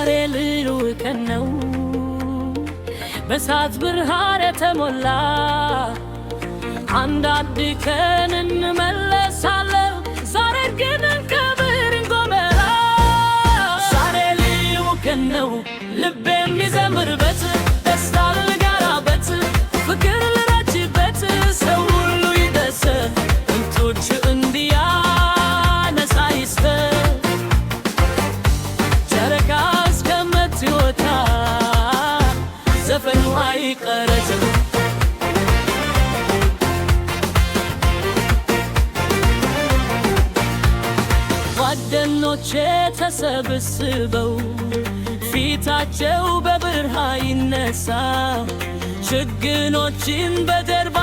ዛሬ ልዩ ቀን ነው በሳት ብርሃን የተሞላ አንዳንድ ቀን እንመለሳለን ዛሬ ግን እንከብር እንጎመራ ዛሬ ልዩ ቀን ነው ልቤ የሚዘምርበት ደስታ ልጋራበት ፍቅር ልረጭበት ሰው ሁሉ ይደሰት እንቶች እንዲያነሳ ይስፈር ጨረቃ እስከምትወጣ ዘፈኑ አይቀረጽም ጓደኞቼ ተሰብስበው ፊታቸው በብርሃን ይነሳ ችግኞችን በጀርባ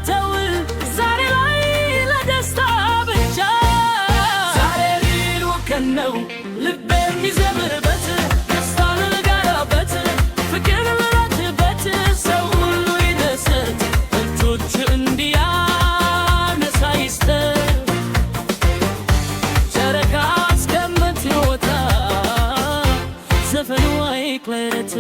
ተው ዛሬ ላይ ለደስታ ብቻ ዛሬ ልዩ ቀን ነው ልቤ የሚዘምርበት ደስታ ልጋራበት ፍቅር ልረጭበት ሰው ሁሉ ይደሰት እንቶች እንዲያነሳ ይስፈር ጨረቃ እስከምትወጣ ዘፈኑ አይቅረት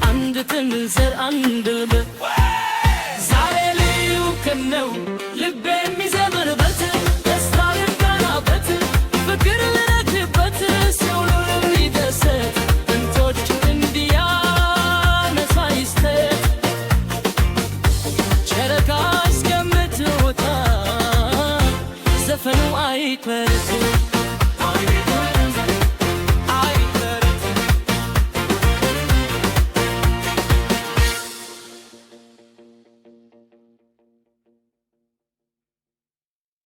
አንድ ትንዝር አንድ ልብ ዛሬ ልዩ ቀን ነው ልቤ የሚዘምርበት ደስታ ልጋራበት ፍቅር ልረጭበት ሰው ሁሉ ይደሰት እንቶች እንዲያነሳ ይስፈር ጨረቃ እስከምትወጣ ዘፈኑ አይቀርም